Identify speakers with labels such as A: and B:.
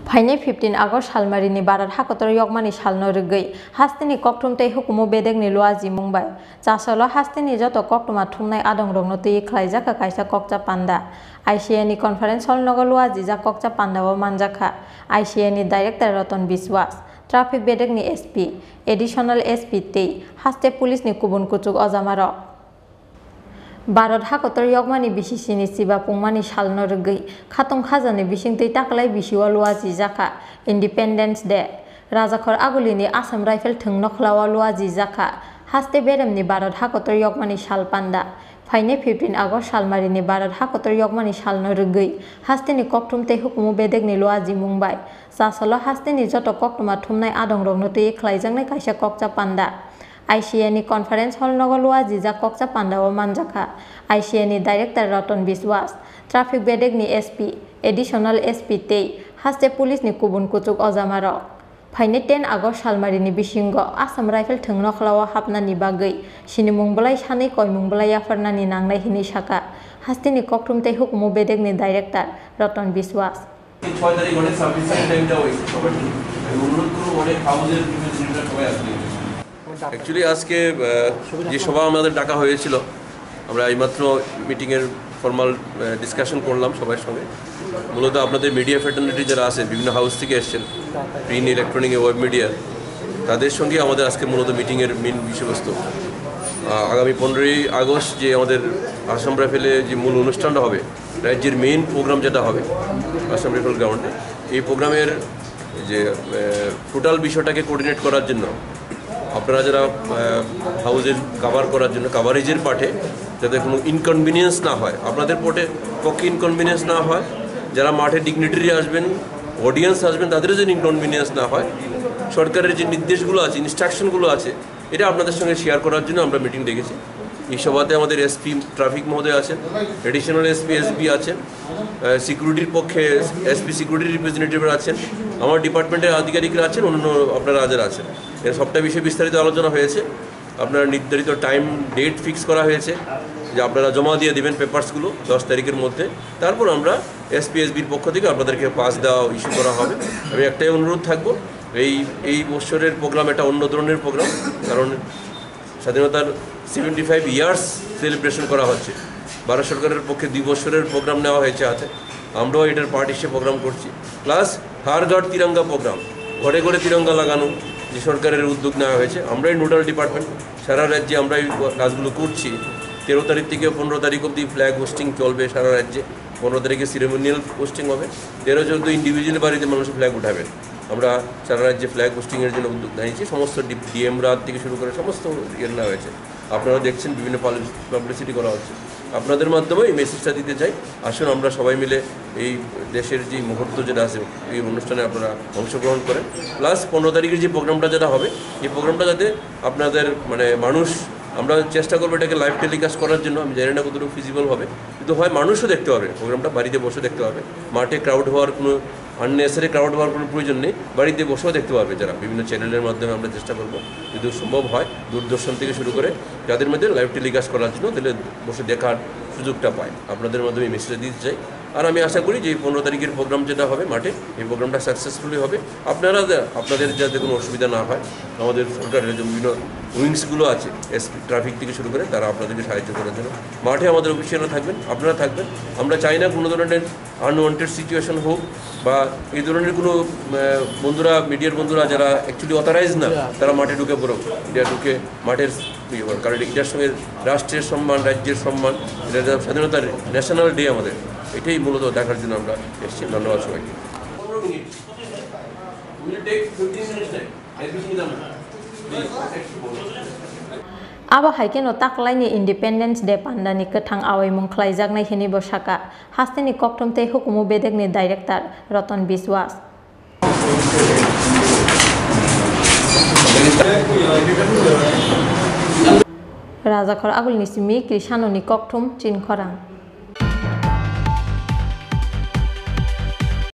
A: Fainai 15 August Halmarini Barat Hakotor Yogmani Salno Rugui, Hastini Koktum Te Hukumu Bedegni Luazi Mumbai, Chasalo Hastini Joto Koktwma Thumnai Adongrokno Khlaijakha Kaisa Kokchab Panda, ICNI Conference Hall Nogo Luazi Ja Kokchab Panda o Manjakha, ICNI Director Bwskango, Traffic Bedegni SP, Additional SP Te, Haste Police ni Kubun Kuchuk Ozamaro. Barat Hakotor Yogmani Bishisini Siba Pungmani Salno Rugui, Khatong Khazani Bishing Te Taklai Bishiwa Luazi Jaka, Independence Day, Rajakhor Agulini Assam Rifle Thungnokhlawa Luazi Jaka, Haste Beremni Barat Hakotor Yogmani Sal Panda, Fainai 15 August Salmarini Barat Hakotor Yogmani Salno Rugui, Hastini Koktum Te Hukumu Bedegni Luazi Mumbai, Chasalo Hastini Joto Koktwma Thumnai Adongrokno Khlaijakha Kaisa Kokchab Panda. ICNI Conference Hall Nogo Luazi Ja Kokchab Panda o Manjakha, ICNI Director Bwskango, Traffic Bedegni SP, Additional SP Te, Haste Police ni Kubun Kuchuk Ozamaro. Fainai 10 August Salmarini Bwskango, Assam Rifle Thungnokhlawa Hapnani Bagui, Chini Mungbalai Sanai Koi Mungbalai Afarnani Nangnai Hini Saka, Hastini Koktum Te Hukumu Bedegni Director Bwskango.
B: Actually, আজকে যে সভা আমাদের ডাকা হয়েছিল আমরা এইমাত্র meeting এর formal discussion করলাম সবার সঙ্গে মূলত আপনাদের মিডিয়া ফ্রেটার্নিটি যারা আছে বিভিন্ন হাউস থেকে এসেছেন প্রিন্ট ইলেকট্রনিক ওয়েব মিডিয়া তাদের সঙ্গে আমাদের আজকে মূলত মিটিং এর মেইন বিষয়বস্তু আগামী 15ই আগস্ট যে আমাদের আসাম রাইফেলে যে মূল অনুষ্ঠানটা হবে রাজ্যের মেইন প্রোগ্রাম যেটা হবে আসাম রাইফেল গ্রাউন্ডে এই প্রোগ্রামের যে টোটাল বিষয়টাকে কোঅর্ডিনেট করার জন্য আপনারা যারা হাউজের কভার করার জন্য কভারেজের পার্টে যাতে কোনো ইনকনভিনিয়েন্স না হয় আপনাদের পক্ষে ইনকনভিনিয়েন্স না হয় যারা মাঠে ডিগনিটারি আসবেন অডিয়েন্স আসবেন তাদেরও যেন ইনকনভিনিয়েন্স না হয় সরকারের যে নির্দেশগুলো আছে ইনস্ট্রাকশনগুলো আছে এটা আপনাদের সঙ্গে শেয়ার করার জন্য আমরা মিটিং ডেকেছি এই সভাতে আমাদের এসপি ট্রাফিক মহোদয় আছেন এডিশনাল এসপি আছেন সিকিউরিটির পক্ষে এসপি সিকিউরিটি রিপ্রেজেন্টেটিভ আছেন আমার ডিপার্টমেন্টের আধিকারিকরা আছেন অন্য আপনারা যারা আছেন এর সবটা বিষয়ে বিস্তারিত আলোচনা হয়েছে আপনারা নির্ধারিত টাইম ডেট ফিক্স করা হয়েছে যে আপনারা জমা দিয়ে দেবেন পেপারসগুলো 10 তারিখের মধ্যে তারপর আমরা এসপিএসবির পক্ষ থেকে আপনাদেরকে পাস দেওয়া ইস্যু করা হবে আমি একটাই অনুরোধ থাকবো এই বছরের প্রোগ্রাম একটা অন্য ধরনের প্রোগ্রাম কারণ স্বাধীনতার 75 ইয়ার্স সেলিব্রেশন করা হচ্ছে ভারত সরকারের পক্ষে 2 বছরের প্রোগ্রাম নেওয়া হয়েছে আছে আমরাও এটার পার্ট হিসেবে প্রোগ্রাম করছি প্লাস হার ঘর তিরঙ্গা প্রোগ্রাম ঘরে ঘরে তিরঙ্গা লাগানো যে সরকারের উদ্যোগ নেওয়া হয়েছে আমরাই নোডাল ডিপার্টমেন্ট সারা রাজ্যে আমরা এই কাজগুলো করছি 13 তারিখ থেকে 15 তারিখ অবধি ফ্ল্যাগ হোস্টিং চলবে সারা রাজ্যে 15 তারিখে সিরেমোনিয়াল হোস্টিং হবে 13-14 ইন্ডিভিজুয়াল বাড়িতে মানুষ ফ্ল্যাগ উঠাবেন আমরা সারা রাজ্যে ফ্ল্যাগ হোস্টিংয়ের জন্য উদ্যোগ নিয়েছি সমস্ত ডিএমরা থেকে শুরু করে সমস্ত ইয়ে নেওয়া হয়েছে আপনারা দেখছেন বিভিন্ন পাবলিসিটি করা হচ্ছে আপনাদের মাধ্যমে এই মেসেজটা দিতে চাই আসুন আমরা সবাই মিলে এই দেশের যে মুহূর্ত যেটা আছে এই অনুষ্ঠানে আপনারা অংশগ্রহণ করেন প্লাস 15 তারিখের যে প্রোগ্রামটা যেটা হবে এই প্রোগ্রামটা যাতে আপনাদের মানে মানুষ আমরা চেষ্টা করবো এটাকে লাইভ টেলিকাস্ট করার জন্য আমি জানি না কতটুকু ফিজিবল হবে কিন্তু হয় মানুষও দেখতে হবে প্রোগ্রামটা বাড়িতে বসে দেখতে হবে মাঠে ক্রাউড হওয়ার কোনো আননেসারি ক্রাউড হওয়ার কোনো প্রয়োজন নেই বাড়িতে বসেও দেখতে পারবে যারা বিভিন্ন চ্যানেলের মাধ্যমে আমরা চেষ্টা করবো যদি সম্ভব হয় দূরদর্শন থেকে শুরু করে যাদের মধ্যে লাইভ টেলিকাস্ট করার জন্য তাহলে বসে দেখার সুযোগটা পায় আপনাদের মাধ্যমে মেসেজটা দিতে চাই আর আমি আশা করি যে 15 তারিখের প্রোগ্রাম যেটা হবে মাঠে এই প্রোগ্রামটা সাকসেসফুলি হবে আপনাদের যাতে কোনো অসুবিধা না হয় আমাদের সরকারের যে বিভিন্ন উইংসগুলো আছে এসপি ট্রাফিক থেকে শুরু করে তারা আপনাদেরকে সাহায্য করার জন্য মাঠে আমাদের অফিসিয়ালরা থাকবেন আপনারা থাকবেন আমরা চাই না কোনো ধরনের আনওয়ান্টেড সিচুয়েশন হোক বা এই ধরনের কোনো বন্ধুরা মিডিয়ার বন্ধুরা যারা অ্যাকচুয়ালি অথরাইজ না তারা মাঠে ঢুকে পড়ো এটা ঢুকে মাঠের কারণ এটার সঙ্গে রাষ্ট্রের সম্মান রাজ্যের সম্মান এটা স্বাধীনতার ন্যাশনাল ডে আমাদের এটাই মূলত দেখার জন্য আমরা এসেছি ধন্যবাদ সবাইকে
A: Aba haikeno taklaini Independence Day Panda ni Khorang awaimung Khlaijakha hini Bwskango hasteni Koktum Te Hukumu Bedegni Director Bwskango Rajakhor agulni simi Krishanoni Koktum Chin Khorang